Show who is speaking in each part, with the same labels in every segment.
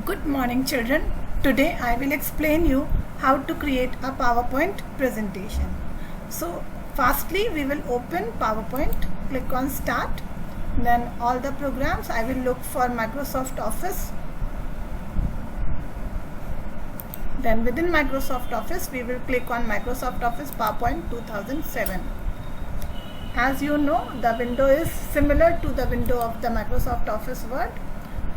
Speaker 1: Good morning children. Today I will explain you how to create a PowerPoint presentation. So firstly we will open PowerPoint, click on start, then all the programs. I will look for Microsoft Office. Then within Microsoft Office we will click on Microsoft Office PowerPoint 2007. As you know, the window is similar to the window of the Microsoft Office Word.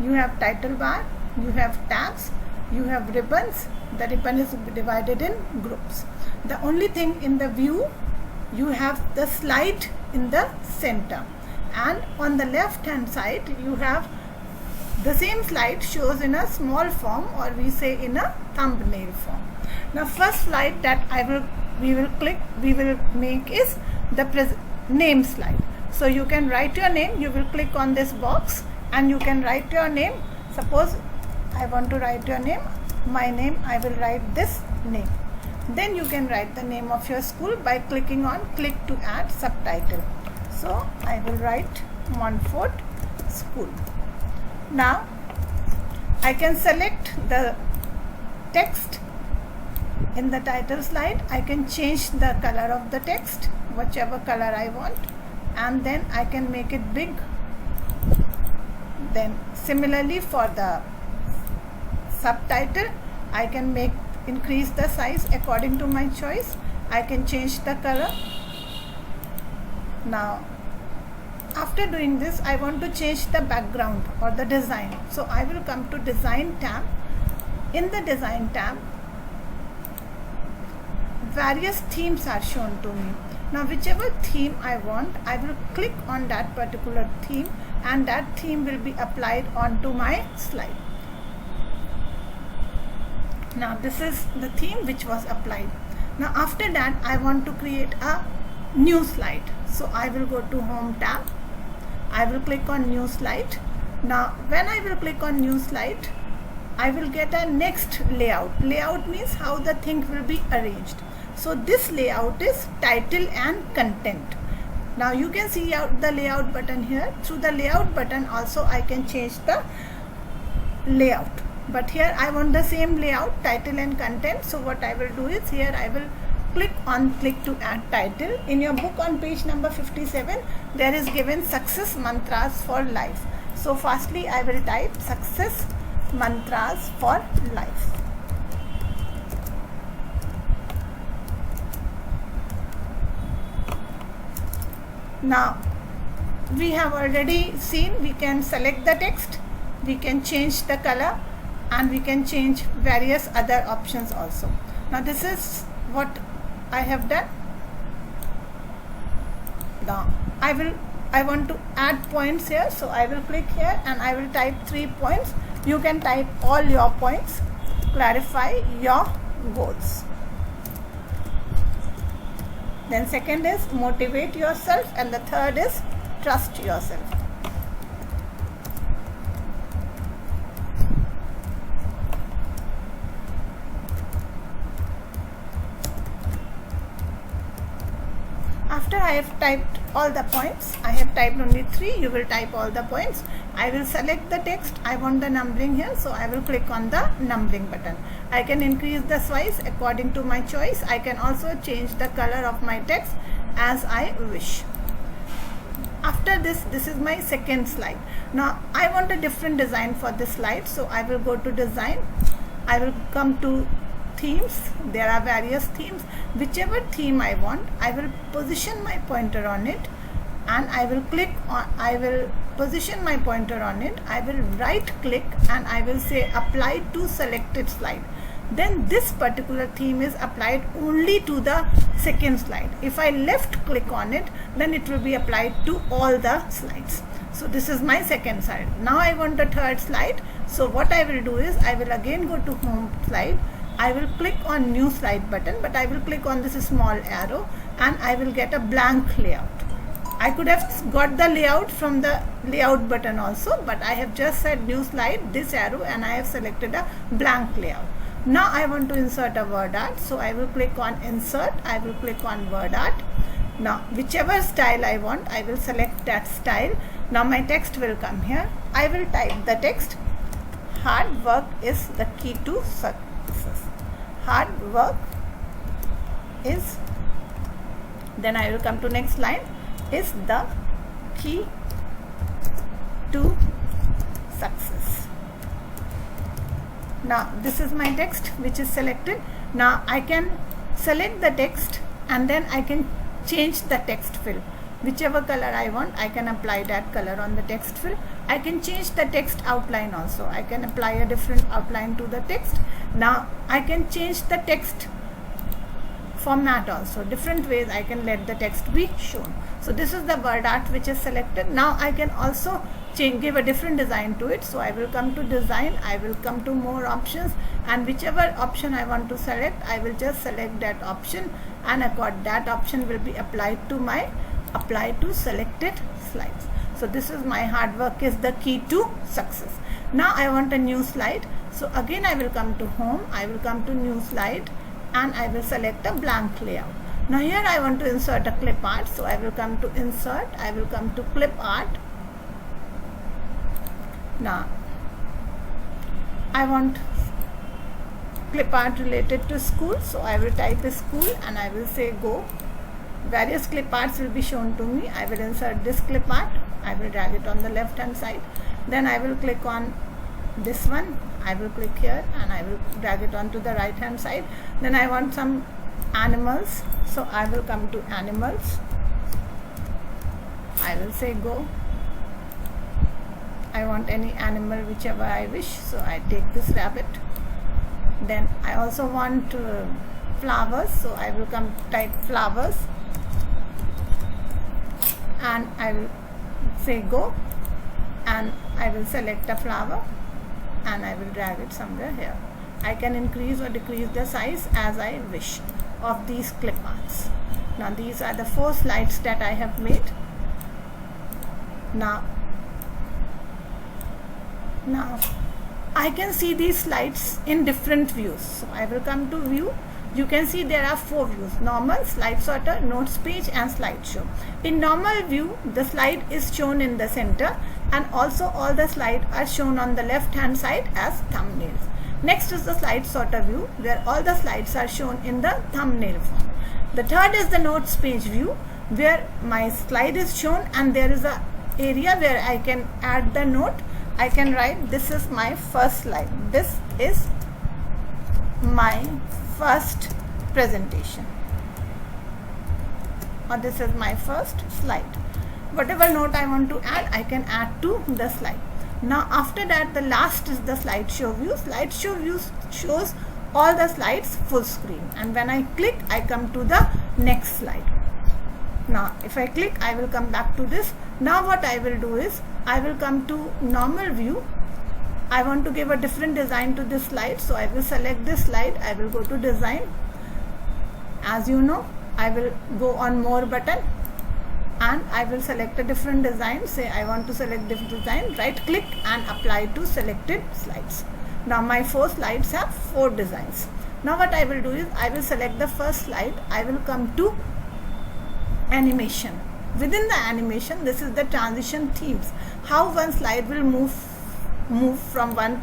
Speaker 1: You have title bar, you have tabs, you have ribbons. The ribbon is divided in groups. The only thing in the view, you have the slide in the center, and on the left hand side you have the same slide shows in a small form, or we say in a thumbnail form. Now first slide that we will make is the name slide. So you can write your name. You will click on this box and you can write your name. Suppose I want to write your name, my name, I will write this name. Then you can write the name of your school by clicking on click to add subtitle. So I will write Montfort School. Now I can select the text in the title slide. I can change the color of the text, whichever color I want, and then I can make it big. Then similarly for the subtitle, I can increase the size according to my choice. I can change the color. Now after doing this, I want to change the background or the design. So I will come to design tab. In the design tab, various themes are shown to me. Now whichever theme I want, I will click on that particular theme and that theme will be applied onto my slide. Now this is the theme which was applied. Now after that I want to create a new slide. So I will go to home tab. I will click on new slide. Now when I will click on new slide, I will get a next layout. Layout means how the thing will be arranged. So this layout is title and content. Now you can see out the layout button here. Through the layout button also I can change the layout. But here I want the same layout, title and content. So what I will do is here I will click to add title. In your book on page number 57, there is given success mantras for life. So firstly I will type success mantras for life. Now we have already seen we can select the text, we can change the color, and we can change various other options also. Now this is what I have done. Now I want to add points here, so I will click here and I will type 3 points. You can type all your points. Clarify your goals. Then second is motivate yourself, and the third is trust yourself. After I have typed all the points, I have typed only 3, you will type all the points. I will select the text. I want the numbering here, so I will click on the numbering button. I can increase the size according to my choice. I can also change the color of my text as I wish. After this is my second slide. Now I want a different design for this slide, so I will go to design. I will come to themes. There are various themes. Whichever theme I want, I will position my pointer on it and I will position my pointer on it. I will right click and I will say apply to selected slide. Then this particular theme is applied only to the second slide. If I left click on it, then it will be applied to all the slides. So this is my second slide. Now I want the third slide. So what I will do is I will again go to home slide. I will click on new slide button, but I will click on this small arrow and I will get a blank layout. I could have got the layout from the layout button also, but I have just said new slide, this arrow, and I have selected a blank layout. Now I want to insert a word art, so I will click on insert. I will click on word art. Now whichever style I want, I will select that style. Now my text will come here. I will type the text hard work is the key to success. Hard work is, then I will come to next line, is the key to success. Now this is my text which is selected. Now I can select the text and then I can change the text fill. Whichever color I want, I can apply that color on the text fill. I can change the text outline also. I can apply a different outline to the text. Now I can change the text format also. Different ways I can let the text be shown. So this is the word art which is selected. Now I can also give a different design to it. So I will come to design, I will come to more options, and whichever option I want to select, I will just select that option, and that option will be applied to my selected slides. So this is my hard work is the key to success. Now I want a new slide. So again I will come to home, I will come to new slide, and I will select a blank layout. Now here I want to insert a clip art. So I will come to insert, I will come to clip art. Now I want clip art related to school. So I will type school and I will say go. Various clip arts will be shown to me. I will insert this clip art. I will drag it on the left hand side. Then I will click on this one. I will click here and I will drag it onto the right hand side. Then I want some animals. So I will come to animals. I will say go. I want any animal whichever I wish. So I take this rabbit. Then I also want flowers. So I will come type flowers. And I will say go, and I will select a flower and I will drag it somewhere here. I can increase or decrease the size as I wish of these clip arts. Now these are the 4 slides that I have made. Now I can see these slides in different views. So I will come to view. You can see there are 4 views: normal, slide sorter, notes page, and slideshow. In normal view, the slide is shown in the center, and also all the slides are shown on the left hand side as thumbnails. Next is the slide sorter view, where all the slides are shown in the thumbnail form. The third is the notes page view, where my slide is shown and there is a area where I can add the note. I can write, this is my first slide. This is my first presentation, or this is my first slide. Whatever note I want to add, I can add to the slide. Now after that, the last is the slideshow view. Slideshow view shows all the slides full screen, and when I click, I come to the next slide. Now if I click, I will come back to this. Now what I will do is, I will come to normal view. I want to give a different design to this slide, so I will select this slide. I will go to design. As you know, I will go on more button and I will select a different design. Say I want to select this design, right click and apply to selected slides. Now my 4 slides have 4 designs. Now what I will do is, I will select the first slide. I will come to animation. Within the animation, this is the transition themes, how one slide will move from one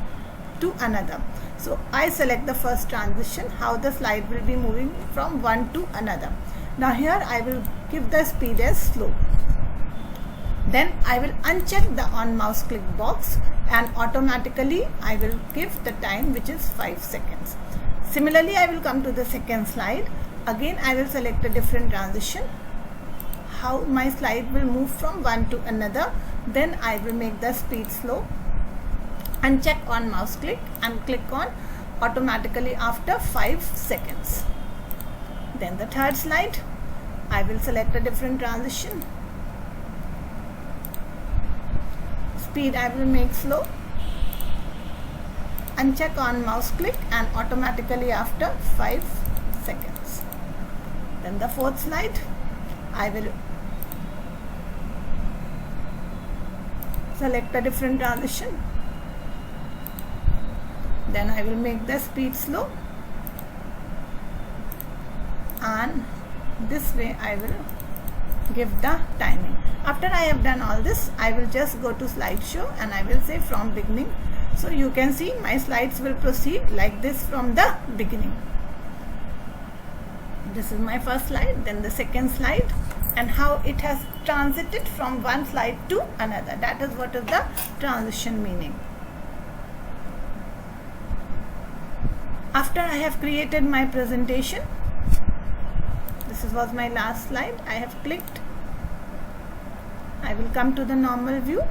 Speaker 1: to another. So I select the first transition, how the slide will be moving from one to another. Now here I will give the speed as slow. Then I will uncheck the on mouse click box, and automatically I will give the time, which is 5 seconds. Similarly, I will come to the second slide. Again I will select a different transition, how my slide will move from one to another. Then I will make the speed slow, uncheck on mouse click and click on automatically after 5 seconds. Then the third slide, I will select a different transition, speed I will make slow, uncheck on mouse click and automatically after 5 seconds. Then the fourth slide, I will select a different transition, then I will make the speed slow, and this way I will give the timing. After I have done all this, I will just go to slideshow and I will say from beginning. So you can see my slides will proceed like this from the beginning. This is my first slide, then the second slide, and how it has transited from one slide to another. That is what is the transition meaning. After I have created my presentation, this was my last slide. I have clicked. I will come to the normal view.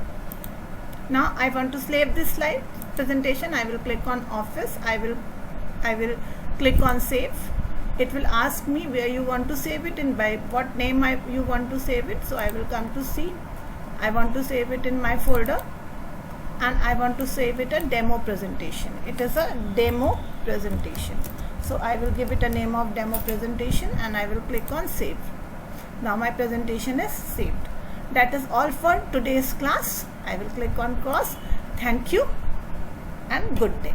Speaker 1: Now I want to save this slide presentation. I will click on Office. I will click on Save. It will ask me where you want to save it, and by what name you want to save it. So I will come to C. I want to save it in my folder, and I want to save it a demo presentation. It is a demo presentation. So I will give it a name of demo presentation, and I will click on Save. Now my presentation is saved. That is all for today's class. I will click on Cross. Thank you and good day.